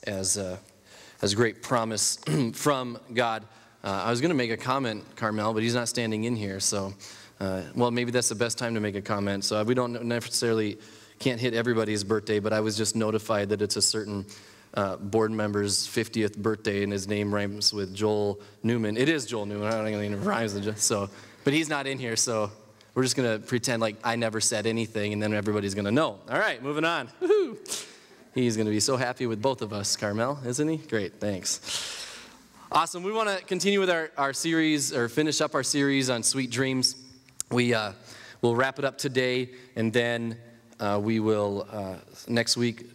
as a great promise from God. I was going to make a comment, Carmel, but he's not standing in here, so, well, maybe that's the best time to make a comment. So we don't necessarily, can't hit everybody's birthday, but I was just notified that it's a certain board member's 50th birthday, and his name rhymes with Joel Newman. It is Joel Newman. I don't think it rhymes with so, but he's not in here, so we're just going to pretend like I never said anything, and then everybody's going to know. All right, moving on. Woo-hoo. He's going to be so happy with both of us, Carmel, isn't he? Great, thanks. Awesome. We want to continue with our series, or finish up our series on sweet dreams. We'll wrap it up today, and then we will, next week,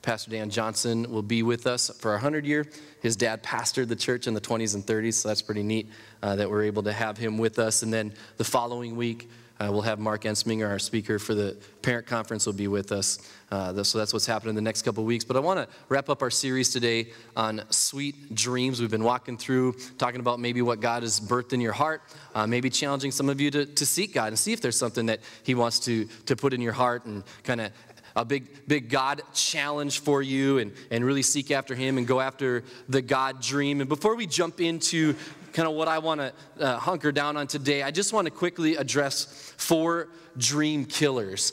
Pastor Dan Johnson will be with us for our 100-year. His dad pastored the church in the 20s and 30s, so that's pretty neat that we're able to have him with us. And then the following week, we'll have Mark Ensminger, our speaker for the parent conference, will be with us. So that's what's happening in the next couple of weeks. But I want to wrap up our series today on sweet dreams. We've been walking through, talking about maybe what God has birthed in your heart, maybe challenging some of you to seek God and see if there's something that he wants to put in your heart, and kind of a big God challenge for you, and really seek after him and go after the God dream. And before we jump into kind of what I want to hunker down on today, I just want to quickly address 4 dream killers,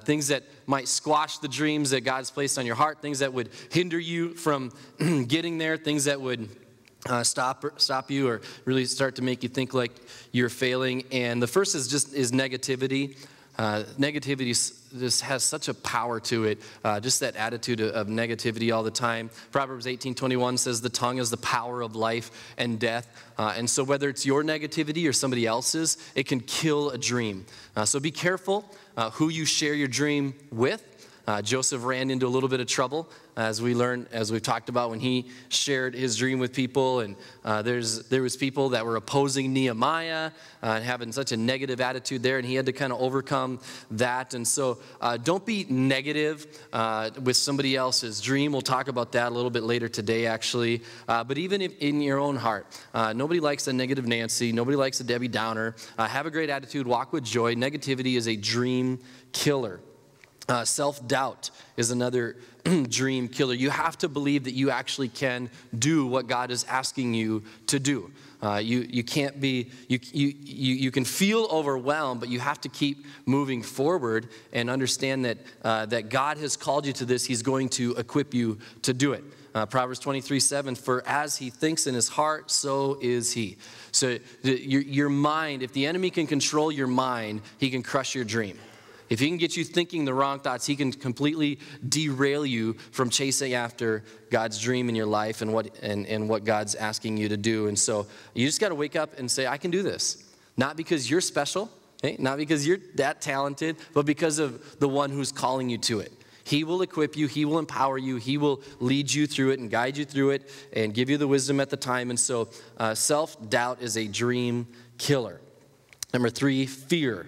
things that might squash the dreams that God's placed on your heart, things that would hinder you from getting there, things that would stop you or really start to make you think like you're failing. And the first is negativity. Negativity just has such a power to it, just that attitude of negativity all the time. Proverbs 18:21 says the tongue is the power of life and death. And so whether it's your negativity or somebody else's, it can kill a dream. So be careful who you share your dream with. Joseph ran into a little bit of trouble, as we've talked about, when he shared his dream with people. And there was people that were opposing Nehemiah, having such a negative attitude there, and he had to kind of overcome that. And so don't be negative with somebody else's dream. We'll talk about that a little bit later today, actually. But even in your own heart, nobody likes a negative Nancy. Nobody likes a Debbie Downer. Have a great attitude. Walk with joy. Negativity is a dream killer. Self-doubt is another dream killer. You have to believe that you actually can do what God is asking you to do. You can't be, you can feel overwhelmed, but you have to keep moving forward and understand that God has called you to this. He's going to equip you to do it. Proverbs 23:7, for as he thinks in his heart, so is he. So your mind, if the enemy can control your mind, he can crush your dream. If he can get you thinking the wrong thoughts, he can completely derail you from chasing after God's dream in your life and what God's asking you to do. And so you just got to wake up and say, I can do this. Not because you're special, okay? Not because you're that talented, but because of the one who's calling you to it. He will equip you. He will empower you. He will lead you through it and guide you through it and give you the wisdom at the time. And so self-doubt is a dream killer. Number 3, fear.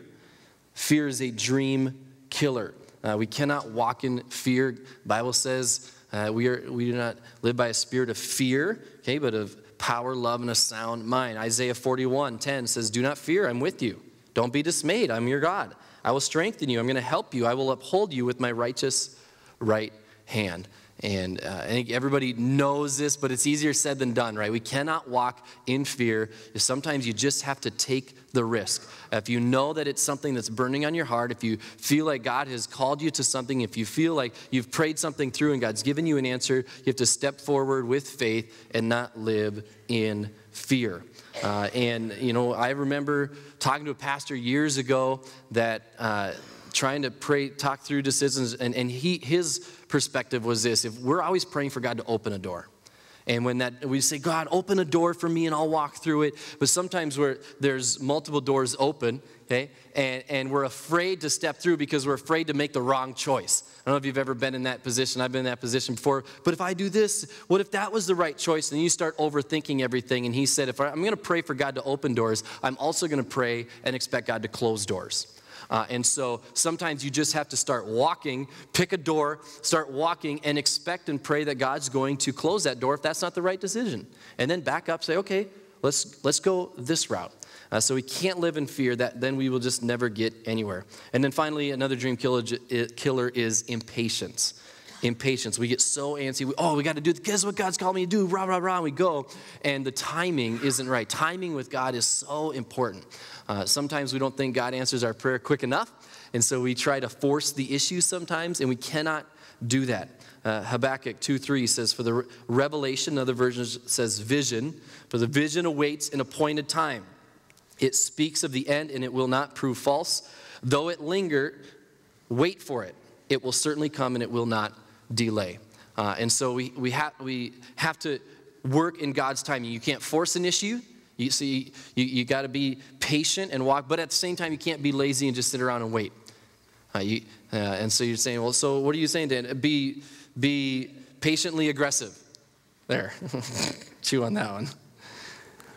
Fear is a dream killer. We cannot walk in fear. The Bible says we do not live by a spirit of fear, okay, but of power, love, and a sound mind. Isaiah 41:10 says, do not fear, I'm with you. Don't be dismayed, I'm your God. I will strengthen you, I'm going to help you. I will uphold you with my righteous right hand. And I think everybody knows this, but it's easier said than done, right? We cannot walk in fear. Sometimes you just have to take the risk. If you know that it's something that's burning on your heart, if you feel like God has called you to something, if you feel like you've prayed something through and God's given you an answer, you have to step forward with faith and not live in fear. And, I remember talking to a pastor years ago that trying to talk through decisions, and his perspective was this: if we're always praying for God to open a door, and when we say, God, open a door for me and I'll walk through it, but sometimes there's multiple doors open, okay, and we're afraid to step through because we're afraid to make the wrong choice. I don't know if you've ever been in that position. I've been in that position before. But if I do this, what if that was the right choice? And you start overthinking everything. And he said, if I'm going to pray for God to open doors, I'm also going to pray and expect God to close doors. And so sometimes you just have to start walking, pick a door, start walking, and expect and pray that God's going to close that door if that's not the right decision. And then back up, say, okay, let's go this route. So we can't live in fear. Then we will just never get anywhere. And then finally, another dream killer is impatience. impatience. We get so antsy. We got to do, guess what God's called me to do, rah, rah, rah, and we go. And the timing isn't right. Timing with God is so important. Sometimes we don't think God answers our prayer quick enough, and so we try to force the issue sometimes, and we cannot do that. Habakkuk 2:3 says, for the revelation, other versions says vision, for the vision awaits an appointed time. It speaks of the end, and it will not prove false. Though it linger, wait for it. It will certainly come, and it will not delay. And so we have to work in God's timing. You can't force an issue. You see, you got to be patient and walk, but at the same time, you can't be lazy and just sit around and wait. And so you're saying, well, so what are you saying, Dan? Be patiently aggressive. There, chew on that one.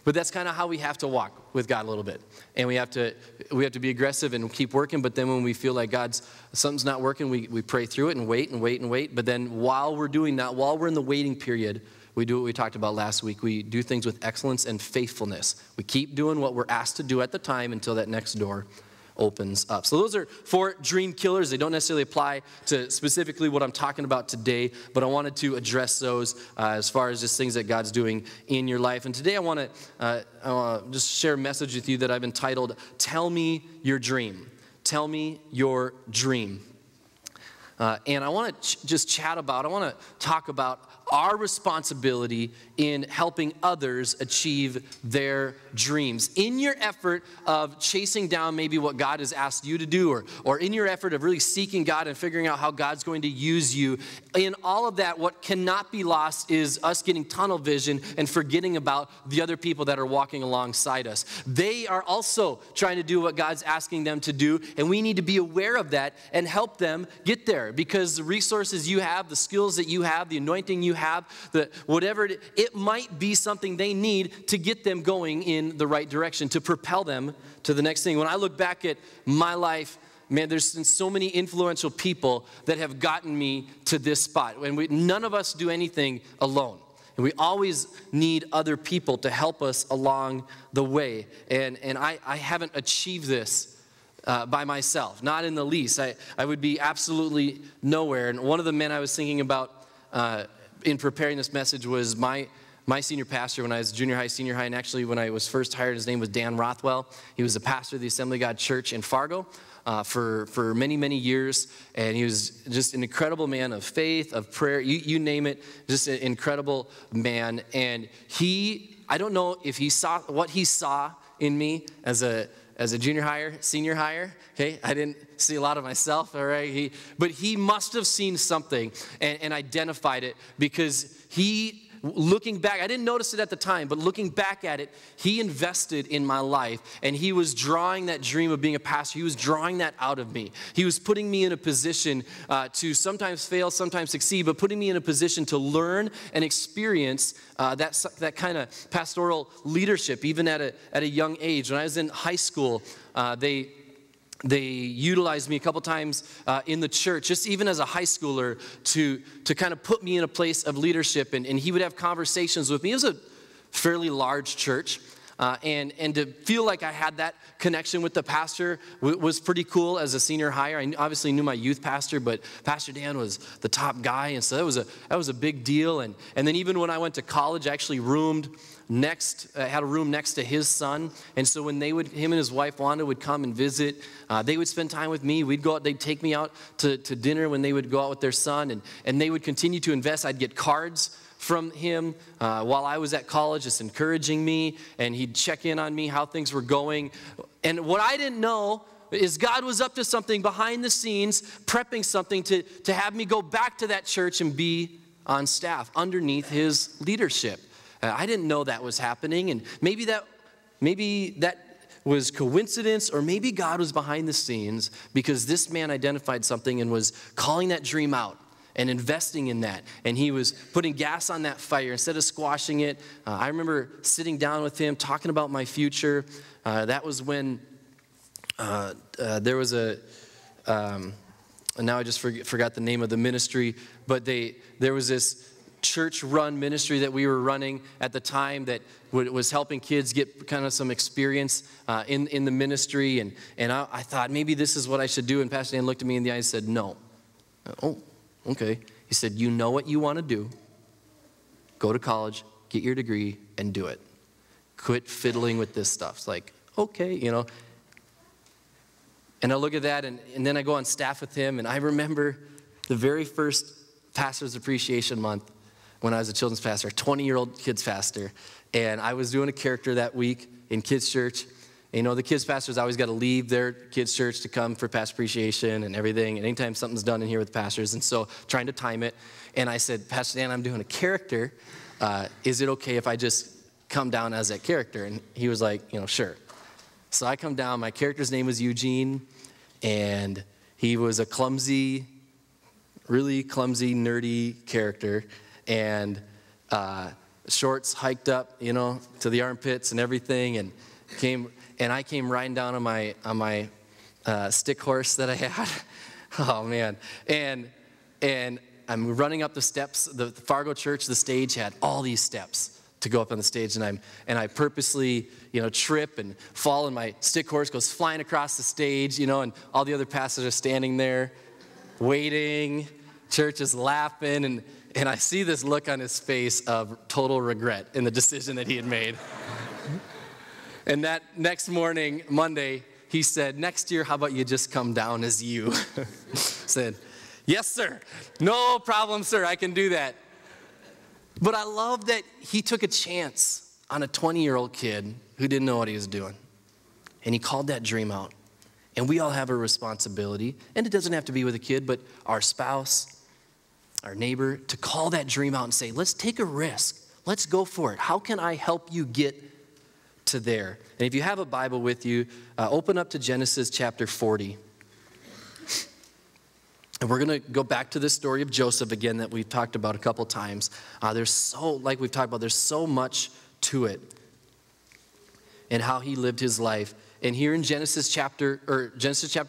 But that's kind of how we have to walk with God a little bit. And we have to be aggressive and keep working, but then when we feel like something's not working, we pray through it and wait and wait and wait. But then while we're doing that, while we're in the waiting period, we do what we talked about last week. We do things with excellence and faithfulness. We keep doing what we're asked to do at the time until that next door opens up. So those are 4 dream killers. They don't necessarily apply to specifically what I'm talking about today, but I wanted to address those as far as just things that God's doing in your life. And today I want to just share a message with you that I've entitled, Tell Me Your Dream. Tell me your dream. And I want to I want to talk about our responsibility in helping others achieve their dreams. In your effort of chasing down maybe what God has asked you to do, or in your effort of really seeking God and figuring out how God's going to use you, in all of that, what cannot be lost is us getting tunnel vision and forgetting about the other people that are walking alongside us. They are also trying to do what God's asking them to do, and we need to be aware of that and help them get there, because the resources you have, the skills that you have, the anointing you have, whatever it might be something they need to get them going in the right direction, to propel them to the next thing. When I look back at my life, man, there's been so many influential people that have gotten me to this spot. And none of us do anything alone. And we always need other people to help us along the way. And I haven't achieved this by myself, not in the least. I would be absolutely nowhere. And one of the men I was thinking about in preparing this message was my senior pastor when I was junior high, senior high, and actually when I was first hired, his name was Dan Rothwell. He was the pastor of the Assembly of God Church in Fargo for many, many years, and he was just an incredible man of faith, of prayer, you name it, just an incredible man. And I don't know if he saw what he saw in me as a junior hire, senior hire, okay? I didn't see a lot of myself, all right? But he must have seen something and identified it, because looking back, I didn't notice it at the time, but looking back at it, he invested in my life, and he was drawing that dream of being a pastor. He was drawing that out of me. He was putting me in a position to sometimes fail, sometimes succeed, but putting me in a position to learn and experience that kind of pastoral leadership, even at a young age. When I was in high school, they utilized me a couple times in the church, just even as a high schooler, to kind of put me in a place of leadership. And he would have conversations with me. It was a fairly large church. And to feel like I had that connection with the pastor was pretty cool as a senior hire. I obviously knew my youth pastor, but Pastor Dan was the top guy. And so that was a big deal. And then even when I went to college, I actually had a room next to his son. And so when him and his wife Wanda would come and visit, they would spend time with me. We'd go out, they'd take me out to dinner when they would go out with their son, and they would continue to invest. I'd get cards from him while I was at college, just encouraging me, and he'd check in on me, how things were going. And what I didn't know is God was up to something behind the scenes, prepping something to have me go back to that church and be on staff underneath his leadership. I didn't know that was happening, and maybe that was coincidence, or maybe God was behind the scenes because this man identified something and was calling that dream out and investing in that, and he was putting gas on that fire instead of squashing it. I remember sitting down with him, talking about my future. That was when there was and now I just forgot the name of the ministry, but there was this church-run ministry that we were running at the time that was helping kids get kind of some experience in the ministry, and I thought maybe this is what I should do, and Pastor Dan looked at me in the eye and said, no. Oh, okay. He said, you know what you want to do. Go to college, get your degree, and do it. Quit fiddling with this stuff. It's like, okay, you know. And I look at that, and then I go on staff with him, and I remember the very first Pastor's Appreciation Month when I was a children's pastor, a 20-year-old kids pastor, and I was doing a character that week in kids' church. And, you know, the kids pastors always got to leave their kids' church to come for pastor appreciation and everything, and anytime something's done in here with pastors, and so trying to time it. And I said, Pastor Dan, I'm doing a character. Is it okay if I just come down as that character? And he was like, you know, sure. So I come down. My character's name was Eugene, and he was a clumsy, really clumsy, nerdy character, and shorts hiked up, you know, to the armpits and everything, and I came riding down on my stick horse that I had. Oh man! And I'm running up the steps. The Fargo Church, the stage had all these steps to go up on the stage, and I purposely, you know, trip and fall, and my stick horse goes flying across the stage, you know, and all the other pastors are standing there, waiting. Church is laughing, and I see this look on his face of total regret in the decision that he had made. And that next morning, Monday, he said, next year, how about you just come down as you? Said, yes, sir. No problem, sir. I can do that. But I love that he took a chance on a 20-year-old kid who didn't know what he was doing. And he called that dream out. And we all have a responsibility, and it doesn't have to be with a kid, but our spouse, our neighbor, to call that dream out and say, let's take a risk. Let's go for it. How can I help you get to there? And if you have a Bible with you, open up to Genesis chapter 40. And we're going to go back to this story of Joseph again that we've talked about a couple times. Like we've talked about, there's so much to it and how he lived his life. And here in Genesis chapter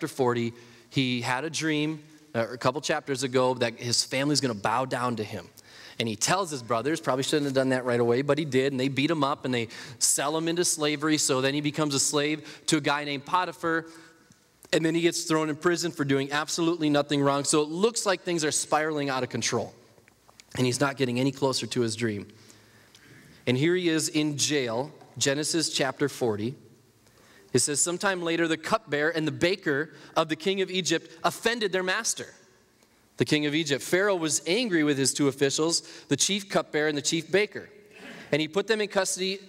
40, he had a dream a couple chapters ago that his family's going to bow down to him. And he tells his brothers, probably shouldn't have done that right away, but he did, and they beat him up and they sell him into slavery. So then he becomes a slave to a guy named Potiphar, and then he gets thrown in prison for doing absolutely nothing wrong. So it looks like things are spiraling out of control, and he's not getting any closer to his dream. And here he is in jail, Genesis chapter 40. It says, sometime later, the cupbearer and the baker of the king of Egypt offended their master, the king of Egypt. Pharaoh was angry with his two officials, the chief cupbearer and the chief baker. And he put them in custody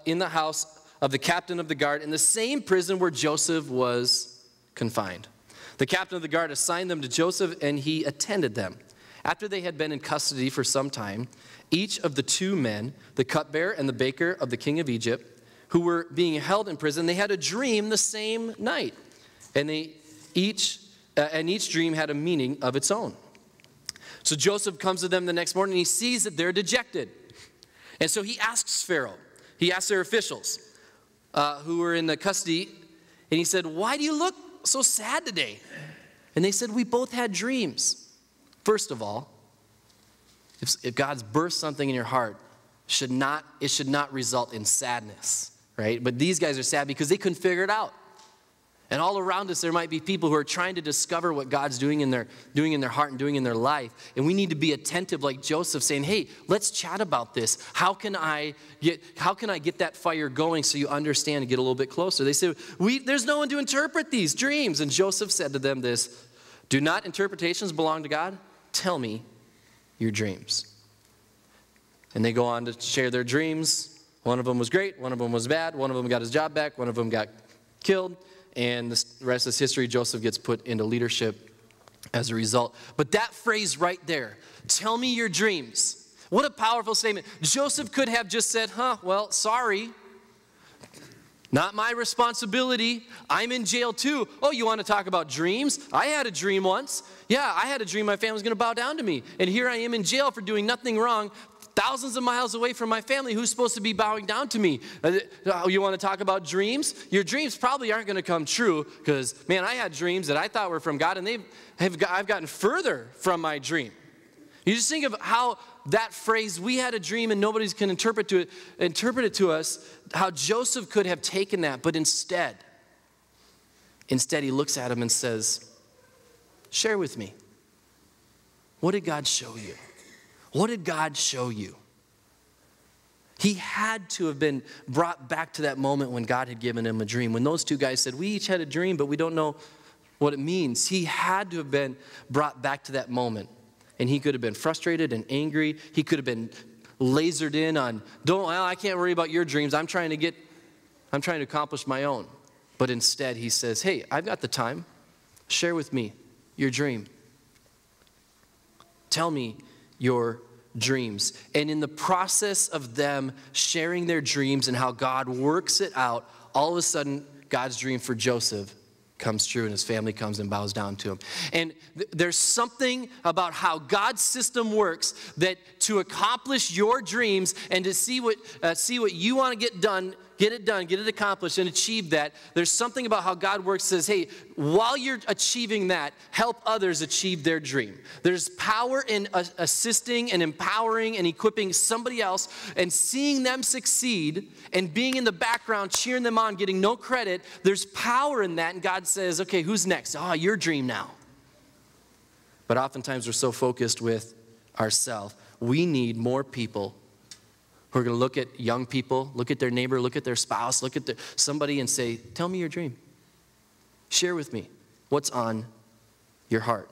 in the house of the captain of the guard in the same prison where Joseph was confined. The captain of the guard assigned them to Joseph, and he attended them. After they had been in custody for some time, each of the two men, the cupbearer and the baker of the king of Egypt, who were being held in prison, they had a dream the same night. And each dream had a meaning of its own. So Joseph comes to them the next morning, and he sees that they're dejected. And so he asks Pharaoh, he asks their officials who were in the custody, and he said, why do you look so sad today? And they said, we both had dreams. First of all, if God's birthed something in your heart, it should not result in sadness, right? But these guys are sad because they couldn't figure it out. And all around us, there might be people who are trying to discover what God's doing in their heart and doing in their life. And we need to be attentive like Joseph, saying, hey, let's chat about this. How can I get that fire going so you understand and get a little bit closer? They said, there's no one to interpret these dreams. And Joseph said to them this, do not interpretations belong to God? Tell me your dreams. And they go on to share their dreams. One of them was great, one of them was bad, one of them got his job back, one of them got killed. And the rest is history. Joseph gets put into leadership as a result. But that phrase right there, tell me your dreams. What a powerful statement. Joseph could have just said, well, sorry. Not my responsibility. I'm in jail too. Oh, you want to talk about dreams? I had a dream once. Yeah, I had a dream my family was going to bow down to me. And here I am in jail for doing nothing wrong, thousands of miles away from my family. Who's supposed to be bowing down to me? You want to talk about dreams? Your dreams probably aren't going to come true because, man, I had dreams that I thought were from God, and I've gotten further from my dream. You just think of how that phrase, we had a dream and nobody can interpret it to us, how Joseph could have taken that, but instead he looks at him and says, share with me. What did God show you? What did God show you? He had to have been brought back to that moment when God had given him a dream. When those two guys said, we each had a dream, but we don't know what it means. He had to have been brought back to that moment. And he could have been frustrated and angry. He could have been lasered in on, I can't worry about your dreams. I'm trying to accomplish my own. But instead he says, hey, I've got the time. Share with me your dream. Tell me your dreams. And in the process of them sharing their dreams and how God works it out, all of a sudden God's dream for Joseph comes true and his family comes and bows down to him. And there's something about how God's system works that to accomplish your dreams and to see what you want to get done, get it accomplished and achieve that, there's something about how God works that says, hey, while you're achieving that, help others achieve their dream. There's power in assisting and empowering and equipping somebody else and seeing them succeed and being in the background, cheering them on, getting no credit. There's power in that, and God says, okay, who's next? Your dream now. But oftentimes we're so focused with ourselves. We need more people who are going to look at young people, look at their neighbor, look at their spouse, look at somebody and say, tell me your dream. Share with me what's on your heart.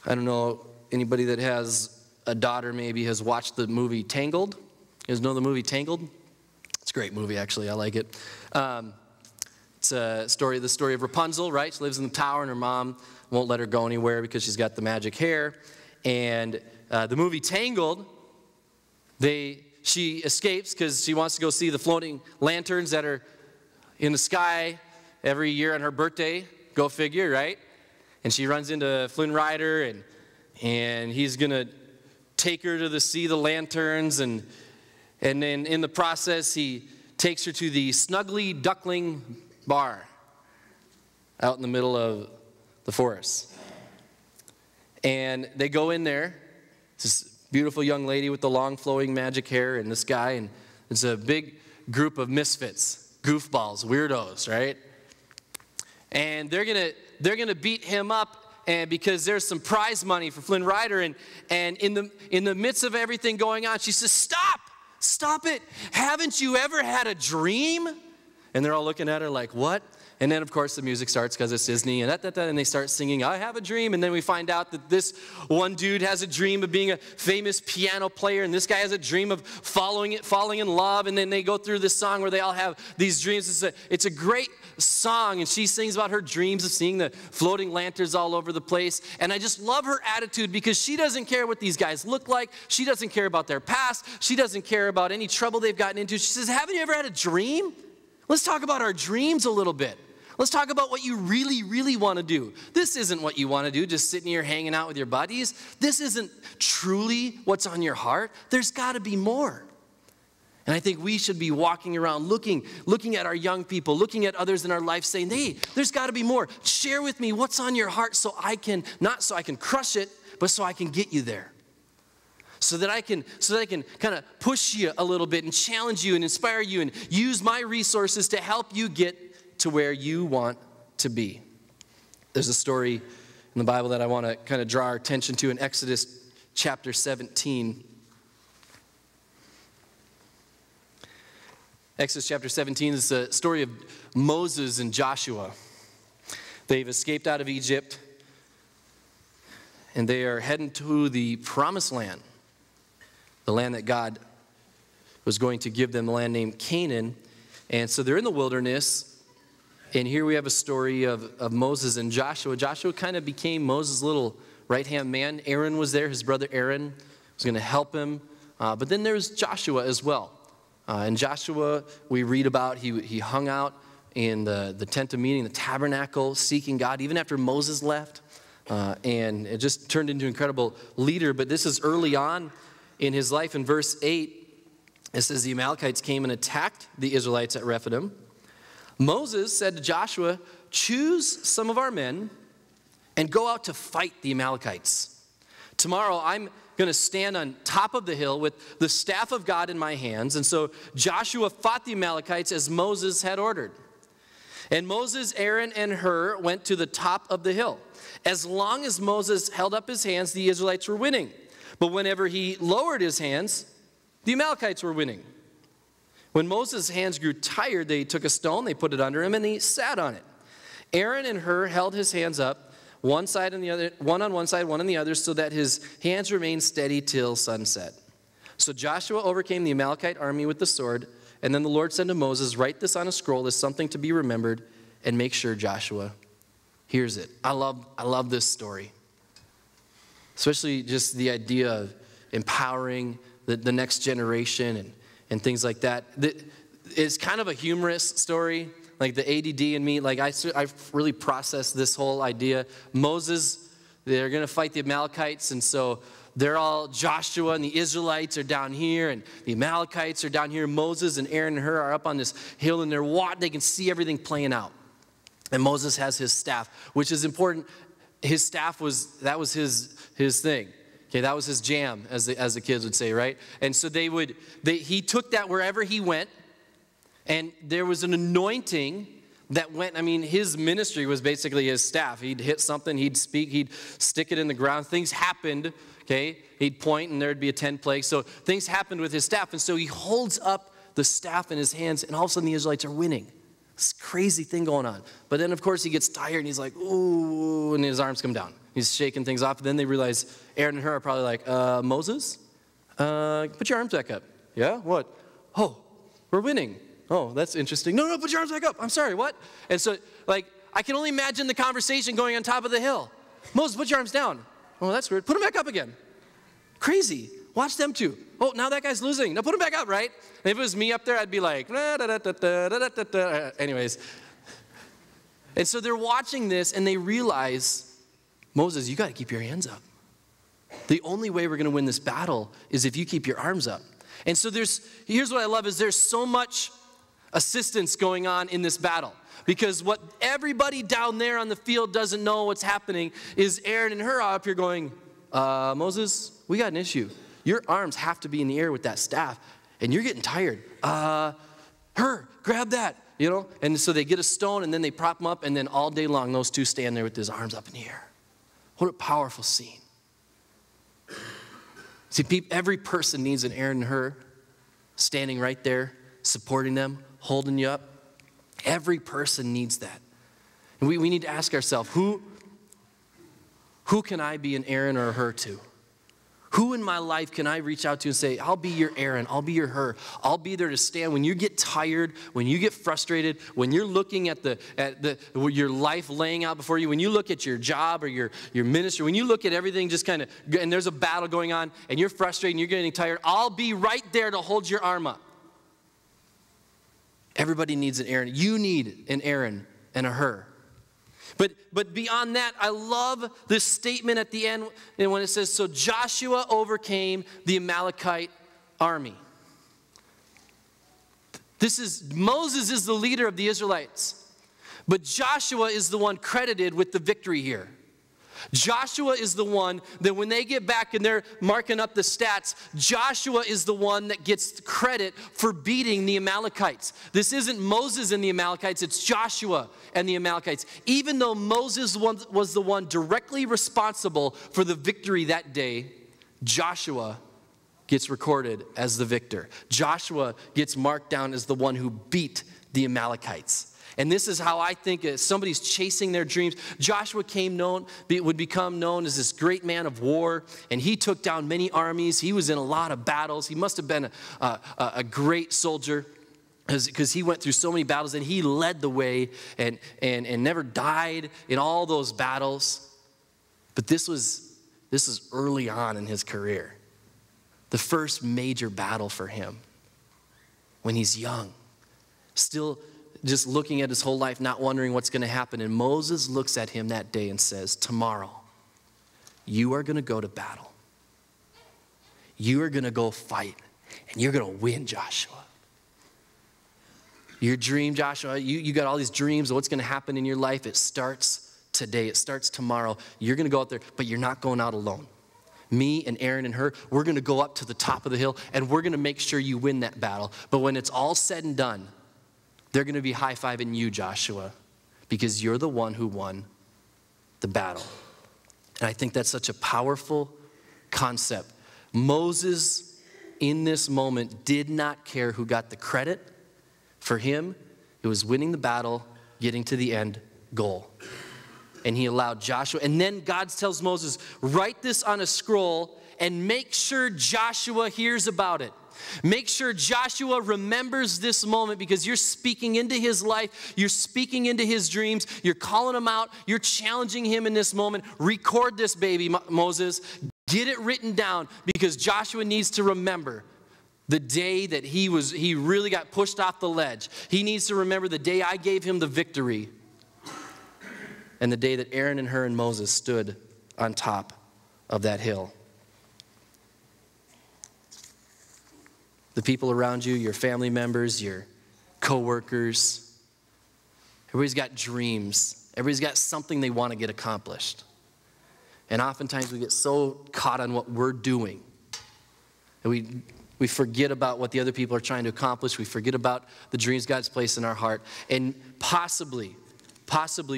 I don't know, anybody that has a daughter maybe has watched the movie Tangled. You guys know the movie Tangled? It's a great movie, actually. I like it. It's the story of Rapunzel, right? She lives in the tower and her mom won't let her go anywhere because she's got the magic hair. And the movie Tangled, she escapes because she wants to go see the floating lanterns that are in the sky every year on her birthday. Go figure, right? And she runs into Flynn Rider, and he's going to take her to see the lanterns. And then in the process, he takes her to the Snuggly Duckling Bar out in the middle of the forest. And they go in there. It's this beautiful young lady with the long flowing magic hair and this guy, and it's a big group of misfits, goofballs, weirdos, right? And they're gonna beat him up, and because there's some prize money for Flynn Rider, and in the midst of everything going on, she says, stop it, haven't you ever had a dream? And they're all looking at her like, what? And then, of course, the music starts because it's Disney, and and they start singing, I have a dream. And then we find out that this one dude has a dream of being a famous piano player, and this guy has a dream of falling in love. And then they go through this song where they all have these dreams. It's a great song, and she sings about her dreams of seeing the floating lanterns all over the place. And I just love her attitude because she doesn't care what these guys look like. She doesn't care about their past. She doesn't care about any trouble they've gotten into. She says, haven't you ever had a dream? Let's talk about our dreams a little bit. Let's talk about what you really, really want to do. This isn't what you want to do, just sitting here hanging out with your buddies. This isn't truly what's on your heart. There's got to be more. And I think we should be walking around looking at our young people, looking at others in our life saying, hey, there's got to be more. Share with me what's on your heart not so I can crush it, but so I can get you there. So that I can kind of push you a little bit and challenge you and inspire you and use my resources to help you get to where you want to be. There's a story in the Bible that I want to kind of draw our attention to in Exodus chapter 17. Exodus chapter 17 is the story of Moses and Joshua. They've escaped out of Egypt, and they are heading to the promised land, the land that God was going to give them, the land named Canaan. And so they're in the wilderness. And here we have a story of Moses and Joshua. Joshua kind of became Moses' little right-hand man. Aaron was there. His brother Aaron was going to help him. But then there's Joshua as well. And Joshua, we read about, he hung out in the tent of meeting, the tabernacle, seeking God, even after Moses left. And it just turned into an incredible leader. But this is early on in his life. In verse 8, it says the Amalekites came and attacked the Israelites at Rephidim. Moses said to Joshua, choose some of our men and go out to fight the Amalekites. Tomorrow I'm going to stand on top of the hill with the staff of God in my hands. And so Joshua fought the Amalekites as Moses had ordered. And Moses, Aaron, and Hur went to the top of the hill. As long as Moses held up his hands, the Israelites were winning. But whenever he lowered his hands, the Amalekites were winning. When Moses' hands grew tired, they took a stone, they put it under him, and he sat on it. Aaron and Hur held his hands up, one side and the other, one on one side, one on the other, so that his hands remained steady till sunset. So Joshua overcame the Amalekite army with the sword, and then the Lord said to Moses, write this on a scroll as something to be remembered, and make sure Joshua hears it. I love this story. Especially just the idea of empowering the next generation and things like that. It's kind of a humorous story. Like the ADD in me, like I've really processed this whole idea. Moses, they're going to fight the Amalekites, and so they're all, Joshua and the Israelites are down here, and the Amalekites are down here. Moses and Aaron and Hur are up on this hill, and they can see everything playing out. And Moses has his staff, which is important. His staff was his thing. Okay, that was his jam, as the kids would say, right? And so he took that wherever he went, and there was an anointing that went. I mean, his ministry was basically his staff. He'd hit something, he'd speak, he'd stick it in the ground. Things happened, okay? He'd point, and there'd be a 10 plague. So things happened with his staff, and so he holds up the staff in his hands, and all of a sudden the Israelites are winning. This crazy thing going on. But then, of course, he gets tired, and he's like, ooh, and his arms come down. He's shaking things off, and then they realize Aaron and Hur are probably like, Moses, put your arms back up. Yeah, what? Oh, we're winning. Oh, that's interesting. No, put your arms back up. I'm sorry, what? And so, like, I can only imagine the conversation going on top of the hill. Moses, put your arms down. Oh, that's weird. Put them back up again. Crazy. Watch them two. Oh, now that guy's losing. Now put him back up, right? And if it was me up there, I'd be like, anyways. And so they're watching this, and they realize, Moses, you got to keep your hands up. The only way we're going to win this battle is if you keep your arms up. And so here's what I love is there's so much assistance going on in this battle. Because what everybody down there on the field doesn't know what's happening is Aaron and Hur up here going, Moses, we got an issue. Your arms have to be in the air with that staff, and you're getting tired. Hur, grab that, you know? And so they get a stone, and then they prop them up, and then all day long, those two stand there with his arms up in the air. What a powerful scene. See, every person needs an Aaron and Hur standing right there, supporting them, holding you up. Every person needs that. And we need to ask ourselves, who can I be an Aaron or a Hur to? Who in my life can I reach out to and say, I'll be your Aaron, I'll be your Hur, I'll be there to stand when you get tired, when you get frustrated, when you're looking at your life laying out before you, when you look at your job or your ministry, when you look at everything just kind of, and there's a battle going on, and you're frustrated and you're getting tired, I'll be right there to hold your arm up. Everybody needs an Aaron. You need an Aaron and a Hur. But beyond that, I love this statement at the end when it says, so Joshua overcame the Amalekite army. Moses is the leader of the Israelites, but Joshua is the one credited with the victory here. Joshua is the one that when they get back and they're marking up the stats, Joshua is the one that gets credit for beating the Amalekites. This isn't Moses and the Amalekites, it's Joshua and the Amalekites. Even though Moses was the one directly responsible for the victory that day, Joshua gets recorded as the victor. Joshua gets marked down as the one who beat the Amalekites. And this is how I think somebody's chasing their dreams. Joshua would become known as this great man of war, and he took down many armies. He was in a lot of battles. He must have been a great soldier because he went through so many battles, and he led the way and never died in all those battles. But this is early on in his career, the first major battle for him when he's young, still just looking at his whole life, not wondering what's going to happen. And Moses looks at him that day and says, tomorrow, you are going to go to battle. You are going to go fight, and you're going to win, Joshua. Your dream, Joshua, you got all these dreams of what's going to happen in your life. It starts today. It starts tomorrow. You're going to go out there, but you're not going out alone. Me and Aaron and Hur, we're going to go up to the top of the hill, and we're going to make sure you win that battle. But when it's all said and done, They're going to be high-fiving you, Joshua, because you're the one who won the battle. And I think that's such a powerful concept. Moses, in this moment, did not care who got the credit. For him, it was winning the battle, getting to the end goal. And he allowed Joshua. And then God tells Moses, write this on a scroll and make sure Joshua hears about it. Make sure Joshua remembers this moment, because you're speaking into his life. You're speaking into his dreams. You're calling him out. You're challenging him in this moment. Record this, baby, Moses. Get it written down, because Joshua needs to remember the day that he really got pushed off the ledge. He needs to remember the day I gave him the victory, and the day that Aaron and Hur and Moses stood on top of that hill. The people around you, your family members, your coworkers, everybody's got dreams. Everybody's got something they want to get accomplished. And oftentimes we get so caught on what we're doing, and we forget about what the other people are trying to accomplish. We forget about the dreams God's placed in our heart. And possibly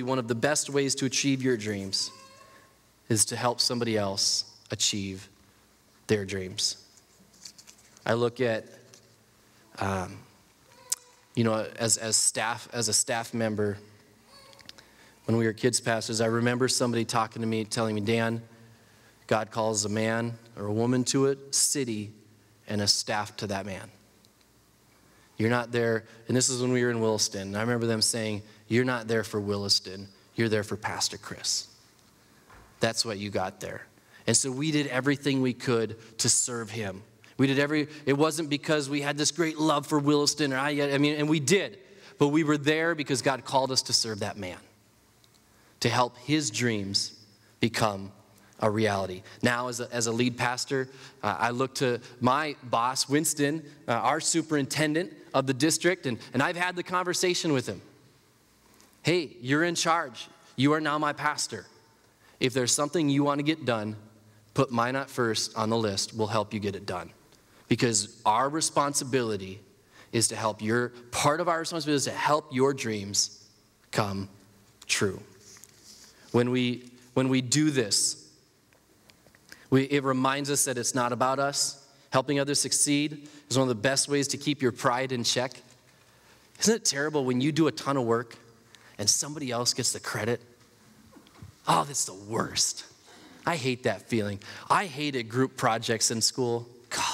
one of the best ways to achieve your dreams is to help somebody else achieve their dreams. I look at, as a staff member, when we were kids pastors, I remember somebody talking to me, telling me, Dan, God calls a man or a woman to a city and a staff to that man. You're not there, and this is when we were in Williston, and I remember them saying, you're not there for Williston, you're there for Pastor Chris. That's what you got there. And so we did everything we could to serve him. It wasn't because we had this great love for Williston, and we did, but we were there because God called us to serve that man, to help his dreams become a reality. Now, as a lead pastor, I look to my boss, Winston, our superintendent of the district, and I've had the conversation with him. Hey, you're in charge. You are now my pastor. If there's something you want to get done, put mine at first on the list. We'll help you get it done. Because our responsibility is to help part of our responsibility is to help your dreams come true. When we do this, it reminds us that it's not about us. Helping others succeed is one of the best ways to keep your pride in check. Isn't it terrible when you do a ton of work and somebody else gets the credit? Oh, that's the worst. I hate that feeling. I hated group projects in school. Golly.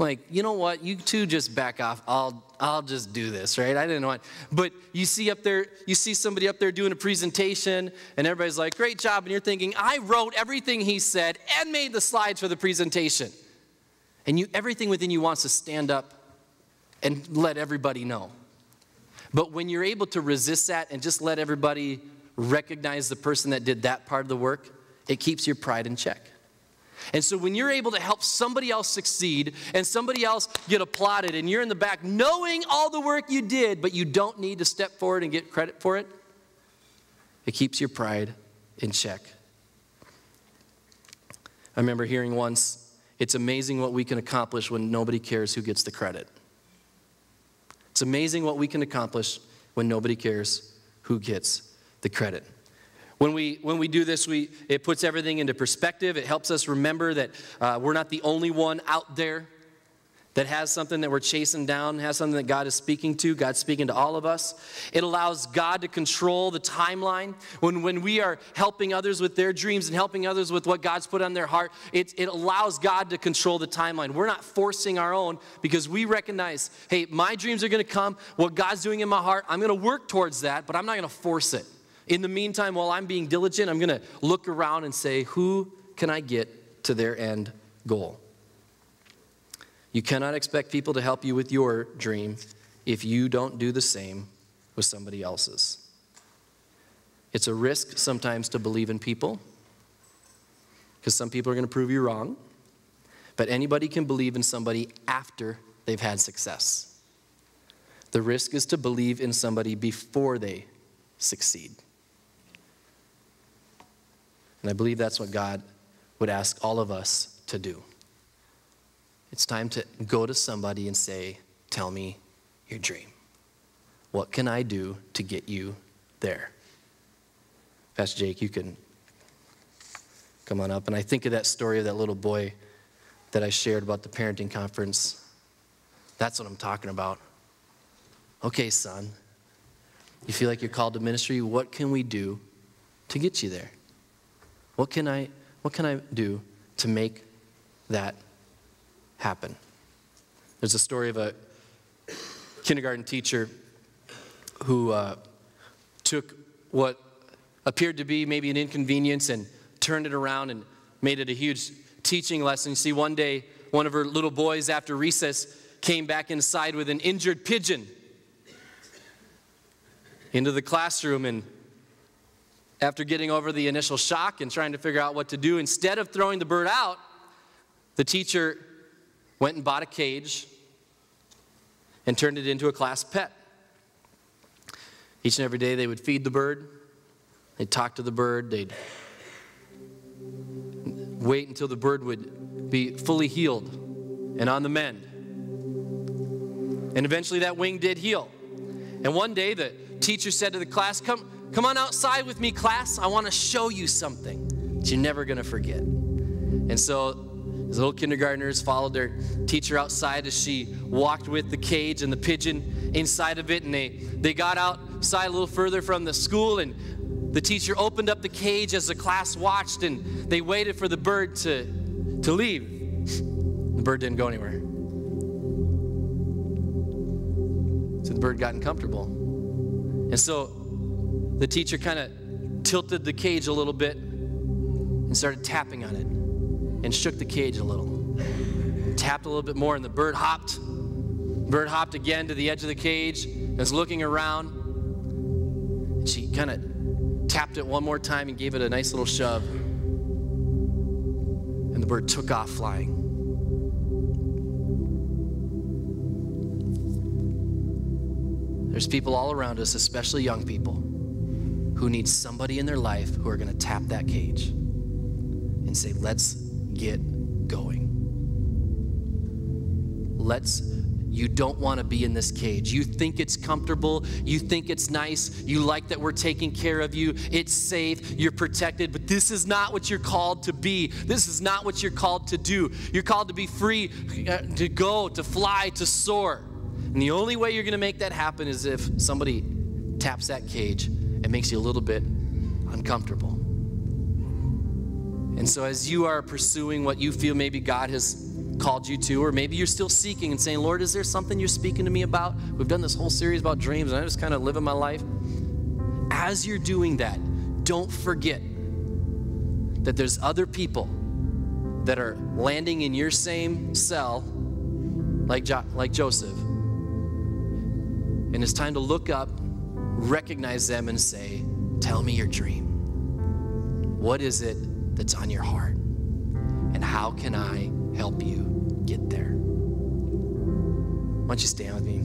Like, you know what? You two just back off. I'll just do this, right? I didn't want. But you see somebody up there doing a presentation, and everybody's like, great job. And you're thinking, I wrote everything he said and made the slides for the presentation. And everything within you wants to stand up and let everybody know. But when you're able to resist that and just let everybody recognize the person that did that part of the work, it keeps your pride in check. And so when you're able to help somebody else succeed and somebody else get applauded and you're in the back knowing all the work you did, but you don't need to step forward and get credit for it, it keeps your pride in check. I remember hearing once, it's amazing what we can accomplish when nobody cares who gets the credit. It's amazing what we can accomplish when nobody cares who gets the credit. When we do this, it puts everything into perspective. It helps us remember that we're not the only one out there that has something that we're chasing down, has something that God is speaking to. God's speaking to all of us. It allows God to control the timeline. When we are helping others with their dreams and helping others with what God's put on their heart, it allows God to control the timeline. We're not forcing our own because we recognize, hey, my dreams are going to come. What God's doing in my heart, I'm going to work towards that, but I'm not going to force it. In the meantime, while I'm being diligent, I'm going to look around and say, who can I get to their end goal? You cannot expect people to help you with your dream if you don't do the same with somebody else's. It's a risk sometimes to believe in people because some people are going to prove you wrong, but anybody can believe in somebody after they've had success. The risk is to believe in somebody before they succeed. And I believe that's what God would ask all of us to do. It's time to go to somebody and say, tell me your dream. What can I do to get you there? Pastor Jake, you can come on up. And I think of that story of that little boy that I shared about the parenting conference. That's what I'm talking about. Okay, son, you feel like you're called to ministry? What can we do to get you there? What can I do to make that happen? There's a story of a kindergarten teacher who took what appeared to be maybe an inconvenience and turned it around and made it a huge teaching lesson. You see, one day, one of her little boys after recess came back inside with an injured pigeon into the classroom, and after getting over the initial shock and trying to figure out what to do, instead of throwing the bird out, the teacher went and bought a cage and turned it into a class pet. Each and every day they would feed the bird, they'd talk to the bird, they'd wait until the bird would be fully healed and on the mend. And eventually that wing did heal. And one day the teacher said to the class, come on outside with me, class. I want to show you something that you're never going to forget. And so his little kindergartners followed their teacher outside as she walked with the cage and the pigeon inside of it. And they got outside a little further from the school, and the teacher opened up the cage as the class watched, and they waited for the bird to leave. The bird didn't go anywhere. So the bird got uncomfortable. And so the teacher kind of tilted the cage a little bit and started tapping on it and shook the cage a little. Tapped a little bit more, and the bird hopped. Bird hopped again to the edge of the cage and was looking around. And she kind of tapped it one more time and gave it a nice little shove. And the bird took off flying. There's people all around us, especially young people, who need somebody in their life who are going to tap that cage and say, let's get going. You don't want to be in this cage. You think it's comfortable. You think it's nice. You like that we're taking care of you. It's safe. You're protected. But this is not what you're called to be. This is not what you're called to do. You're called to be free, to go, to fly, to soar. And the only way you're going to make that happen is if somebody taps that cage and makes you a little bit uncomfortable. And so as you are pursuing what you feel maybe God has called you to, or maybe you're still seeking and saying, Lord, is there something you're speaking to me about? We've done this whole series about dreams, and I just kind of living my life. As you're doing that, don't forget that there's other people that are landing in your same cell like Joseph. And it's time to look up, recognize them, and say, tell me your dream. What is it that's on your heart? And how can I help you get there? Why don't you stand with me?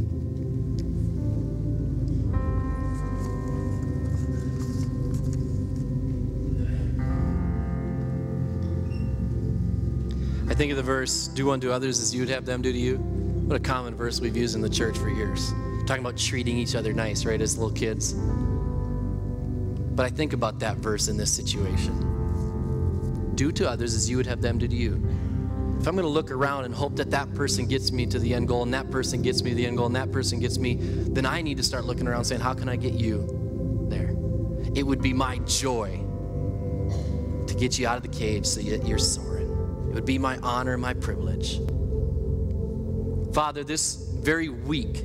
I think of the verse, do unto others as you would have them do to you. What a common verse we've used in the church for years. Talking about treating each other nice, right, as little kids. But I think about that verse in this situation. Do to others as you would have them do to you. If I'm going to look around and hope that that person gets me to the end goal, and that person gets me to the end goal, and that person gets me, then I need to start looking around saying, how can I get you there? It would be my joy to get you out of the cage so that you're soaring. It would be my honor, my privilege. Father, this very week,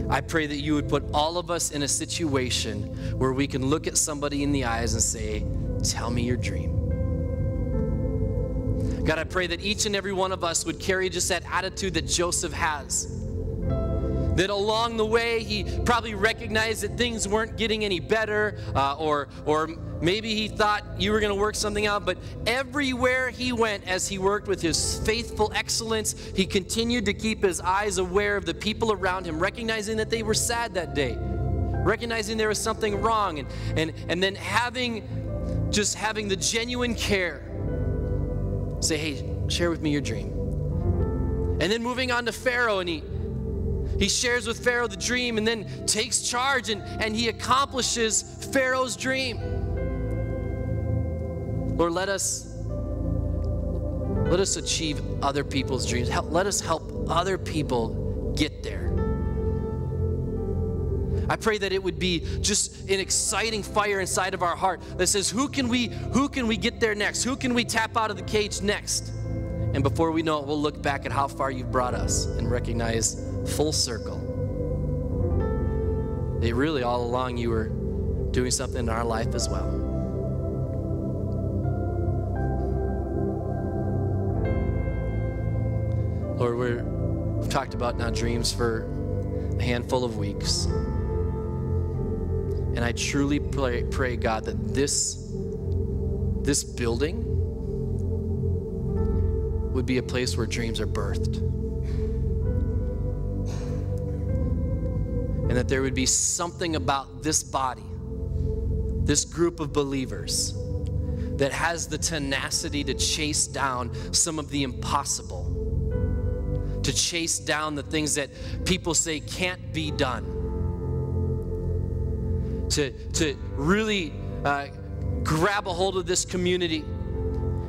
I pray that you would put all of us in a situation where we can look at somebody in the eyes and say, tell me your dream. God, I pray that each and every one of us would carry just that attitude that Joseph has. That along the way, he probably recognized that things weren't getting any better, or maybe he thought you were going to work something out, but everywhere he went as he worked with his faithful excellence, he continued to keep his eyes aware of the people around him, recognizing that they were sad that day, recognizing there was something wrong, and then having the genuine care. Say, hey, share with me your dream. And then moving on to Pharaoh, and He shares with Pharaoh the dream and then takes charge and he accomplishes Pharaoh's dream. Lord, let us achieve other people's dreams. Let us help other people get there. I pray that it would be just an exciting fire inside of our heart that says, who can we get there next? Who can we tap out of the cage next? And before we know it, we'll look back at how far you've brought us and recognize full circle that really all along you were doing something in our life as well. Lord, we've talked about now dreams for a handful of weeks. And I truly pray, God, that this building would be a place where dreams are birthed. And that there would be something about this body, this group of believers, that has the tenacity to chase down some of the impossible, to chase down the things that people say can't be done. To really grab a hold of this community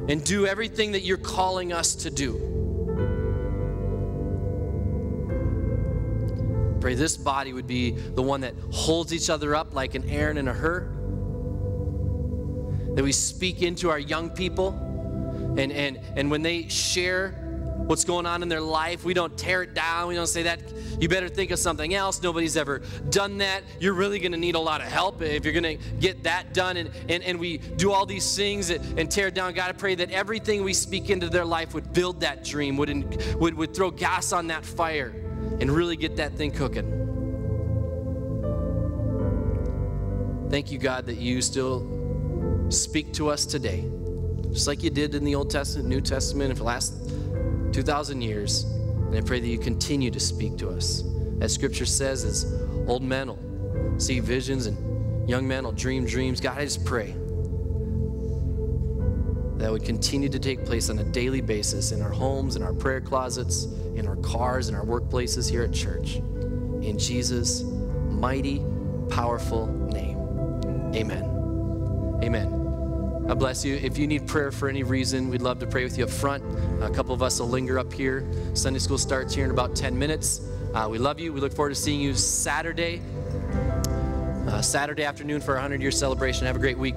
and do everything that you're calling us to do. Pray this body would be the one that holds each other up like an Aaron and a Hur. That we speak into our young people and when they share what's going on in their life, we don't tear it down. We don't say that you better think of something else. Nobody's ever done that. You're really going to need a lot of help if you're going to get that done. And we do all these things and tear it down. God, I pray that everything we speak into their life would build that dream, would throw gas on that fire and really get that thing cooking. Thank you, God, that you still speak to us today, just like you did in the Old Testament, New Testament, and for the last 2,000 years. And I pray that you continue to speak to us. As Scripture says, as old men will see visions and young men will dream dreams. God, I just pray that would continue to take place on a daily basis in our homes, in our prayer closets, in our cars, in our workplaces here at church. In Jesus' mighty, powerful name, amen. Amen. God bless you. If you need prayer for any reason, we'd love to pray with you up front. A couple of us will linger up here. Sunday school starts here in about 10 minutes. We love you. We look forward to seeing you Saturday afternoon for our 100-year celebration. Have a great week.